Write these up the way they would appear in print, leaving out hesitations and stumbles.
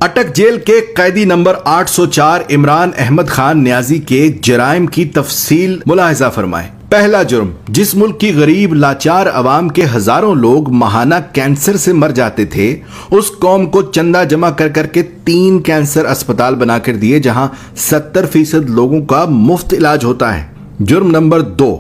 अटक जेल के कैदी नंबर 804 इमरान अहमद खान न्याजी के जराइम की तफसील मुलाहिजा फरमाए। पहला जुर्म, जिस मुल्क की गरीब लाचार अवाम के हजारों लोग माहाना कैंसर से मर जाते थे, उस कौम को चंदा जमा कर करके 3 कैंसर अस्पताल बनाकर दिए जहां 70% लोगों का मुफ्त इलाज होता है। जुर्म नंबर 2,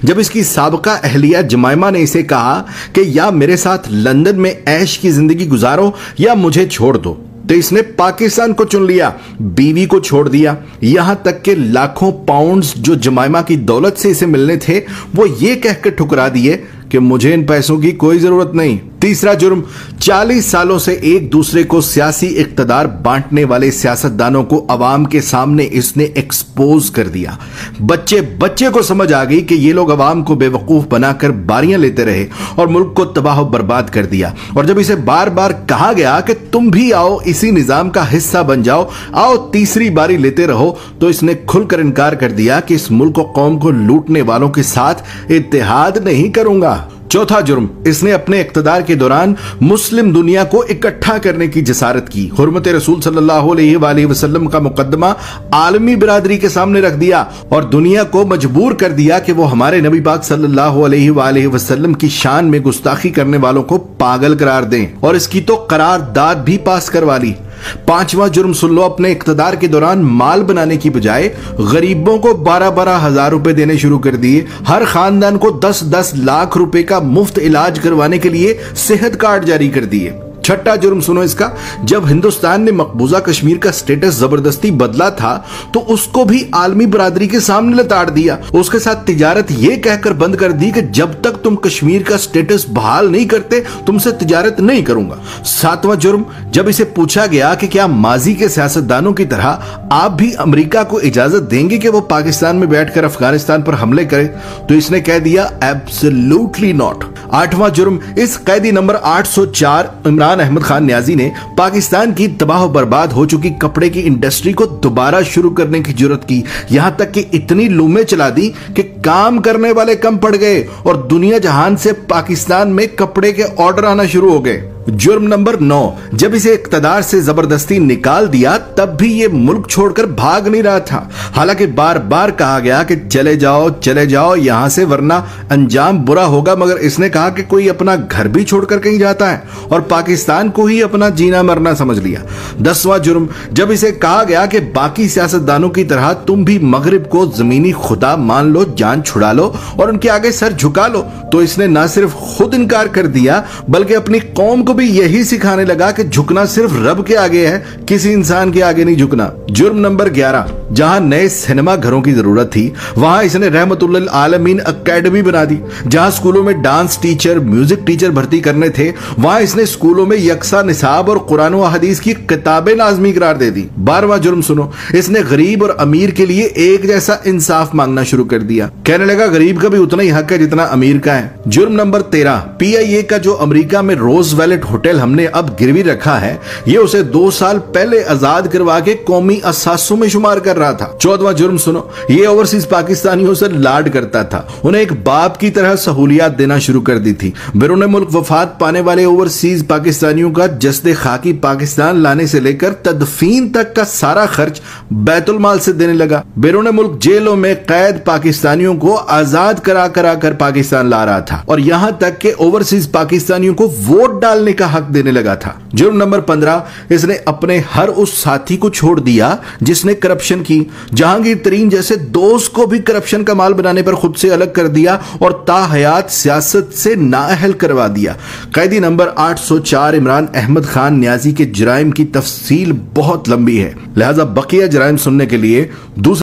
जब इसकी साबका अहलिया जमाइमा ने इसे कहा कि या मेरे साथ लंदन में ऐश की जिंदगी गुजारो या मुझे छोड़ दो, तो इसने पाकिस्तान को चुन लिया, बीवी को छोड़ दिया। यहां तक के लाखों पाउंड्स जो जमाइमा की दौलत से इसे मिलने थे वो ये कहकर ठुकरा दिए कि मुझे इन पैसों की कोई जरूरत नहीं। तीसरा जुर्म, 40 सालों से एक दूसरे को सियासी इक्तदार बांटने वाले सियासतदानों को अवाम के सामने इसने एक्सपोज कर दिया। बच्चे बच्चे को समझ आ गई कि ये लोग अवाम को बेवकूफ बनाकर बारियां लेते रहे और मुल्क को तबाह बर्बाद कर दिया। और जब इसे बार बार कहा गया कि तुम भी आओ इसी निजाम का हिस्सा बन जाओ, आओ तीसरी बारी लेते रहो, तो इसने खुलकर इनकार कर दिया कि इस मुल्क और कौम को लूटने वालों के साथ इत्तेहाद नहीं करूंगा। चौथा जुर्म, इसने अपने इक्तदार के दौरान मुस्लिम दुनिया को इकट्ठा करने की जसारत की। हुर्मत रसूल सल्लल्लाहु अलैहि वसल्लम का मुकद्दमा आलमी बिरादरी के सामने रख दिया और दुनिया को मजबूर कर दिया कि वो हमारे नबी पाक सल्लल्लाहु अलैहि वसल्लम की शान में गुस्ताखी करने वालों को पागल करार दें, और इसकी तो करारदाद भी पास करवा ली। पांचवा जुर्म सुन लो, अपने इक्तदार के दौरान माल बनाने की बजाय गरीबों को 12-12 हजार रुपए देने शुरू कर दिए। हर खानदान को 10-10 लाख रुपए का मुफ्त इलाज करवाने के लिए सेहत कार्ड जारी कर दिए। छठा जुर्म सुनो इसका, जब हिंदुस्तान ने मकबूजा कश्मीर का स्टेटस जबरदस्ती बदला था तो उसको भी आलमी बरादरी के सामने लताड़ दिया। उसके साथ तिजारत यह कहकर बंद कर दी कि जब तक तुम कश्मीर का स्टेटस बहाल नहीं करते तुमसे तिजारत नहीं करूंगा। सातवां जुर्म, जब इसे पूछा गया कि क्या माजी के सियासतदानों की तरह आप भी अमेरिका को इजाजत देंगे कि वो पाकिस्तान में बैठकर अफगानिस्तान पर हमले करे, तो इसने कह दिया एब्सोल्युटली नॉट। आठवां जुर्म, इस कैदी नंबर 804 इमरान अहमद खान न्याजी ने पाकिस्तान की तबाह बर्बाद हो चुकी कपड़े की इंडस्ट्री को दोबारा शुरू करने की जुर्रत की। यहां तक कि इतनी लूमें चला दी कि काम करने वाले कम पड़ गए और दुनिया जहान से पाकिस्तान में कपड़े के ऑर्डर आना शुरू हो गए। जुर्म नंबर 9, जब इसे इक्तदार से जबरदस्ती निकाल दिया तब भी ये मुल्क छोड़कर भाग नहीं रहा था। हालांकि बार बार कहा गया कि चले जाओ यहां से वरना अंजाम बुरा होगा, मगर इसने कहा कि कोई अपना घर भी छोड़कर कहीं जाता है और पाकिस्तान को ही अपना जीना मरना समझ लिया। 10वां जुर्म, जब इसे कहा गया कि बाकी सियासतदानों की तरह तुम भी मगरिब को जमीनी खुदा मान लो, जान छुड़ा लो और उनके आगे सर झुका लो, तो इसने न सिर्फ खुद इनकार कर दिया बल्कि अपनी कौम भी यही सिखाने लगा कि झुकना सिर्फ रब के आगे है, किसी इंसान के आगे नहीं झुकना। जुर्म नंबर 11, जहां नए सिनेमा घरों की जरूरत थी वहां इसने रहमतुल्लिल आलमीन एकेडमी बना दी। जहां स्कूलों में डांस टीचर, म्यूजिक टीचर भर्ती करने थे वहां इसने स्कूलों में यकसा निसाब और कुरान व हदीस की किताबें लाजमी करार दे दी। 12वां जुर्म सुनो, इसने गरीब और अमीर के लिए एक जैसा इंसाफ मांगना शुरू कर दिया। कहने लगा गरीब का भी उतना ही हक है जितना अमीर का है। जुर्म नंबर 13, PIA का जो अमेरिका में रोज वैलेट होटल हमने अब गिरवी रखा है, ये उसे 2 साल पहले आजाद करवा के कौमी असासों में शुमार कर रहा था। 14वां जुर्म सुनो, ये ओवरसीज पाकिस्तानियों से लाड करता था, उन्हें एक बाप की तरह सहूलियात देना शुरू कर दी थी। बैरून मुल्क वफात पाने वाले ओवरसीज पाकिस्तानियों का जस्दे खाकी पाकिस्तान लाने से लेकर तदफीन तक का सारा खर्च बैतुल माल से देने लगा। बैरून मुल्क जेलों में कैद पाकिस्तानियों को आजाद करा कर पाकिस्तान ला रहा था और यहां तक के ओवरसीज पाकिस्तानियों को वोट डालने का हक देने लगा था। जुर्म नंबर 15, इसने अपने हर उस साथी को छोड़ दिया जिसने करप्शन की। जहांगीर तरीन जैसे दोस्त को भी करप्शन का माल बनाने पर खुद से अलग कर दिया और ताहयात सियासत से नाअहल करवा दिया। कैदी नंबर 804 इमरान अहमद खान न्याजी के जराइम की तफसील बहुत लंबी है, लिहाजा बकिया जराइम सुनने के लिए दूसरा